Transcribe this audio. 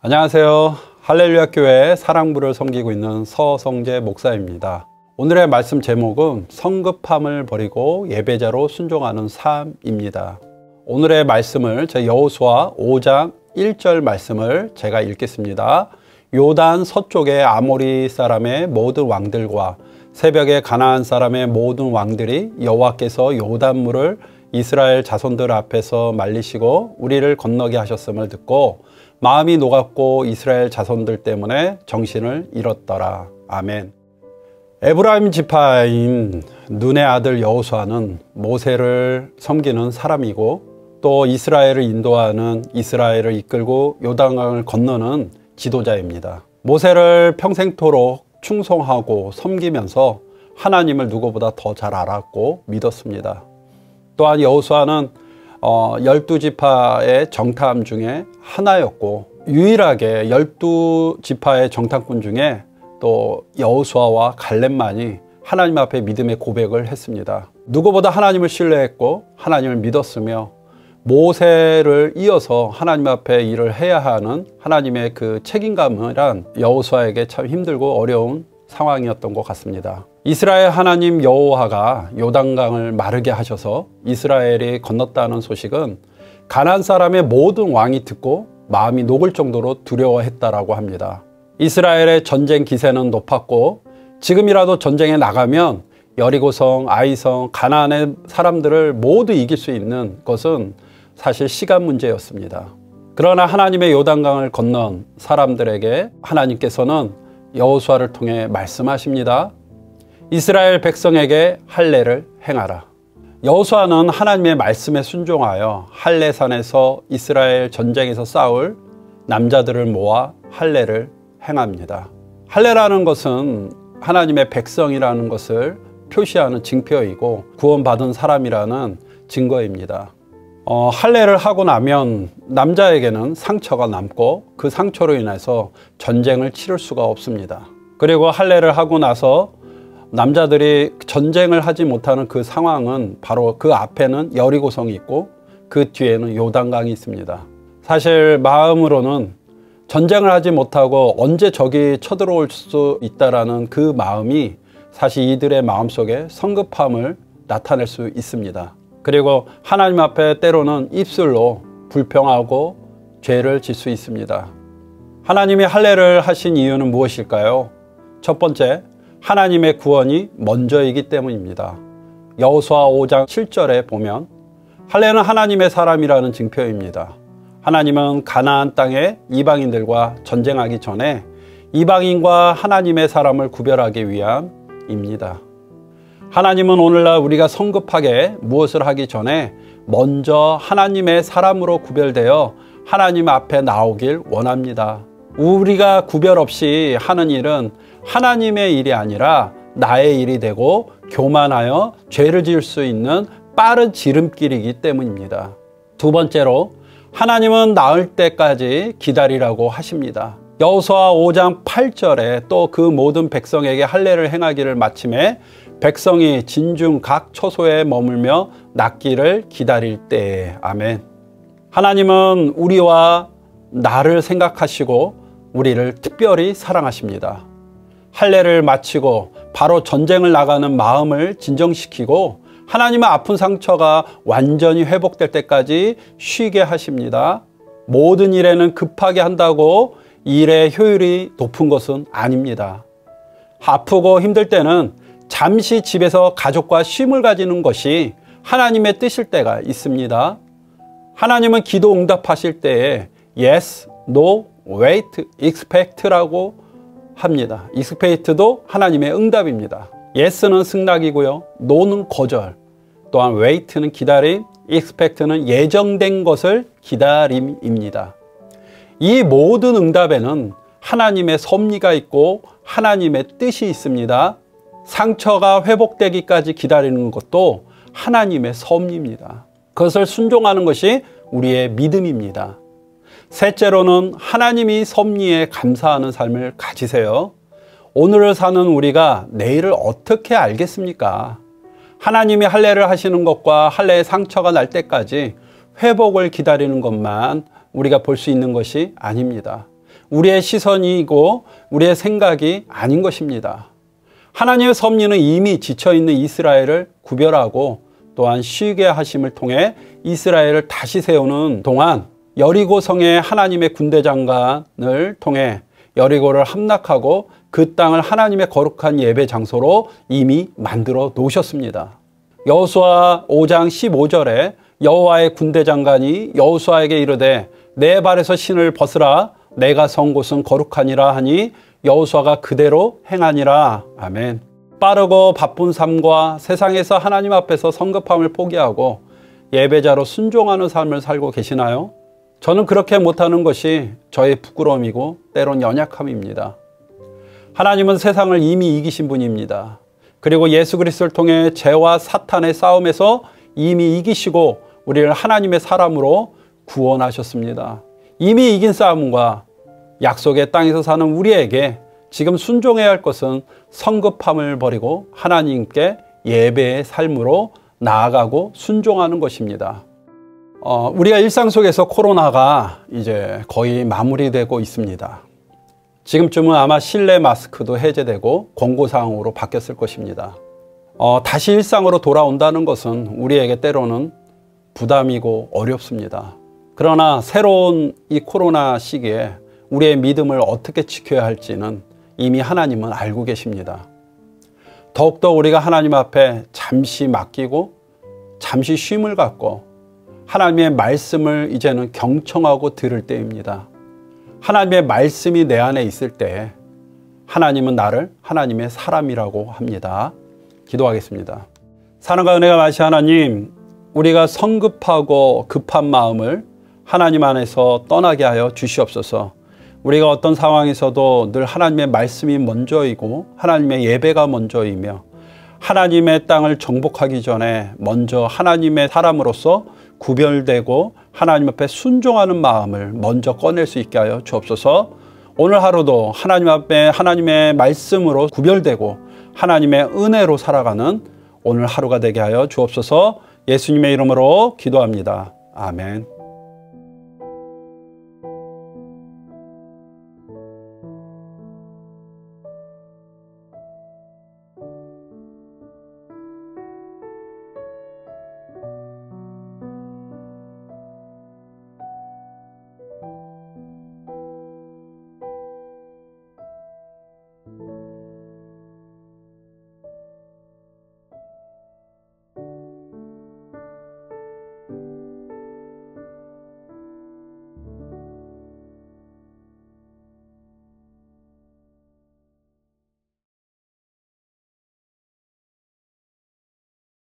안녕하세요. 할렐루야 교회 사랑부를 섬기고 있는 서성재 목사입니다. 오늘의 말씀 제목은 성급함을 버리고 예배자로 순종하는 삶입니다. 오늘의 말씀을 제 여호수아 5장 1절 말씀을 제가 읽겠습니다. 요단 서쪽의 아모리 사람의 모든 왕들과 새벽에 가나안 사람의 모든 왕들이 여호와께서 요단물을 이스라엘 자손들 앞에서 말리시고 우리를 건너게 하셨음을 듣고 마음이 녹았고 이스라엘 자손들 때문에 정신을 잃었더라. 아멘. 에브라임 지파인 눈의 아들 여호수아는 모세를 섬기는 사람이고 또 이스라엘을 인도하는, 이스라엘을 이끌고 요단강을 건너는 지도자입니다. 모세를 평생토록 충성하고 섬기면서 하나님을 누구보다 더 잘 알았고 믿었습니다. 또한 여호수아는 12지파의 정탐 중에 하나였고 유일하게 12지파의 정탐꾼 중에 또 여호수아와 갈렙만이 하나님 앞에 믿음의 고백을 했습니다. 누구보다 하나님을 신뢰했고 하나님을 믿었으며 모세를 이어서 하나님 앞에 일을 해야 하는 하나님의 그 책임감이란 여호수아에게 참 힘들고 어려운 상황이었던 것 같습니다. 이스라엘 하나님 여호와가 요단강을 마르게 하셔서 이스라엘이 건넜다는 소식은 가나안 사람의 모든 왕이 듣고 마음이 녹을 정도로 두려워했다라고 합니다. 이스라엘의 전쟁 기세는 높았고 지금이라도 전쟁에 나가면 여리고성, 아이성, 가나안의 사람들을 모두 이길 수 있는 것은 사실 시간 문제였습니다. 그러나 하나님의 요단강을 건넌 사람들에게 하나님께서는 여호수아를 통해 말씀하십니다. 이스라엘 백성에게 할례를 행하라. 여호수아는 하나님의 말씀에 순종하여 할례산에서 이스라엘 전쟁에서 싸울 남자들을 모아 할례를 행합니다. 할례라는 것은 하나님의 백성이라는 것을 표시하는 징표이고 구원받은 사람이라는 증거입니다. 할례를 하고 나면 남자에게는 상처가 남고 그 상처로 인해서 전쟁을 치를 수가 없습니다. 그리고 할례를 하고 나서 남자들이 전쟁을 하지 못하는 그 상황은 바로 그 앞에는 여리고성이 있고 그 뒤에는 요단강이 있습니다. 사실 마음으로는 전쟁을 하지 못하고 언제 적이 쳐들어올 수 있다라는 그 마음이 사실 이들의 마음속에 성급함을 나타낼 수 있습니다. 그리고 하나님 앞에 때로는 입술로 불평하고 죄를 짓 수 있습니다. 하나님이 할례를 하신 이유는 무엇일까요? 첫 번째, 하나님의 구원이 먼저이기 때문입니다. 여호수아 5장 7절에 보면 할례는 하나님의 사람이라는 징표입니다. 하나님은 가나안 땅에 이방인들과 전쟁하기 전에 이방인과 하나님의 사람을 구별하기 위함입니다. 하나님은 오늘날 우리가 성급하게 무엇을 하기 전에 먼저 하나님의 사람으로 구별되어 하나님 앞에 나오길 원합니다. 우리가 구별 없이 하는 일은 하나님의 일이 아니라 나의 일이 되고 교만하여 죄를 지을 수 있는 빠른 지름길이기 때문입니다. 두 번째로 하나님은 나을 때까지 기다리라고 하십니다. 여호수아 5장 8절에 또 그 모든 백성에게 할례를 행하기를 마침에 백성이 진중 각 처소에 머물며 낫기를 기다릴 때에. 아멘. 하나님은 우리와 나를 생각하시고 우리를 특별히 사랑하십니다. 할례를 마치고 바로 전쟁을 나가는 마음을 진정시키고 하나님의 아픈 상처가 완전히 회복될 때까지 쉬게 하십니다. 모든 일에는 급하게 한다고 일의 효율이 높은 것은 아닙니다. 아프고 힘들 때는 잠시 집에서 가족과 쉼을 가지는 것이 하나님의 뜻일 때가 있습니다. 하나님은 기도 응답하실 때에 yes, no, wait, expect라고 합니다. expect도 하나님의 응답입니다. yes는 승낙이고요. no는 거절, 또한 wait는 기다림, expect는 예정된 것을 기다림입니다. 이 모든 응답에는 하나님의 섭리가 있고 하나님의 뜻이 있습니다. 상처가 회복되기까지 기다리는 것도 하나님의 섭리입니다. 그것을 순종하는 것이 우리의 믿음입니다. 셋째로는 하나님이 섭리에 감사하는 삶을 가지세요. 오늘을 사는 우리가 내일을 어떻게 알겠습니까? 하나님이 할례를 하시는 것과 할례의 상처가 날 때까지 회복을 기다리는 것만 우리가 볼 수 있는 것이 아닙니다. 우리의 시선이고 우리의 생각이 아닌 것입니다. 하나님의 섭리는 이미 지쳐있는 이스라엘을 구별하고 또한 쉬게 하심을 통해 이스라엘을 다시 세우는 동안 여리고 성의 하나님의 군대 장관을 통해 여리고를 함락하고 그 땅을 하나님의 거룩한 예배 장소로 이미 만들어 놓으셨습니다. 여호수아 5장 15절에 여호와의 군대 장관이 여호수아에게 이르되 내 발에서 신을 벗으라 내가 선 곳은 거룩하니라 하니 여호수아가 그대로 행하니라. 아멘. 빠르고 바쁜 삶과 세상에서 하나님 앞에서 성급함을 포기하고 예배자로 순종하는 삶을 살고 계시나요? 저는 그렇게 못하는 것이 저의 부끄러움이고 때론 연약함입니다. 하나님은 세상을 이미 이기신 분입니다. 그리고 예수 그리스도를 통해 죄와 사탄의 싸움에서 이미 이기시고 우리를 하나님의 사람으로 구원하셨습니다. 이미 이긴 싸움과 약속의 땅에서 사는 우리에게 지금 순종해야 할 것은 성급함을 버리고 하나님께 예배의 삶으로 나아가고 순종하는 것입니다. 우리가 일상 속에서 코로나가 이제 거의 마무리되고 있습니다. 지금쯤은 아마 실내 마스크도 해제되고 권고사항으로 바뀌었을 것입니다. 다시 일상으로 돌아온다는 것은 우리에게 때로는 부담이고 어렵습니다. 그러나 새로운 이 코로나 시기에 우리의 믿음을 어떻게 지켜야 할지는 이미 하나님은 알고 계십니다. 더욱더 우리가 하나님 앞에 잠시 맡기고 잠시 쉼을 갖고 하나님의 말씀을 이제는 경청하고 들을 때입니다. 하나님의 말씀이 내 안에 있을 때 하나님은 나를 하나님의 사람이라고 합니다. 기도하겠습니다. 사랑과 은혜가 많으신 하나님, 우리가 성급하고 급한 마음을 하나님 안에서 떠나게 하여 주시옵소서. 우리가 어떤 상황에서도 늘 하나님의 말씀이 먼저이고 하나님의 예배가 먼저이며 하나님의 땅을 정복하기 전에 먼저 하나님의 사람으로서 구별되고 하나님 앞에 순종하는 마음을 먼저 꺼낼 수 있게 하여 주옵소서. 오늘 하루도 하나님 앞에 하나님의 말씀으로 구별되고 하나님의 은혜로 살아가는 오늘 하루가 되게 하여 주옵소서. 예수님의 이름으로 기도합니다. 아멘.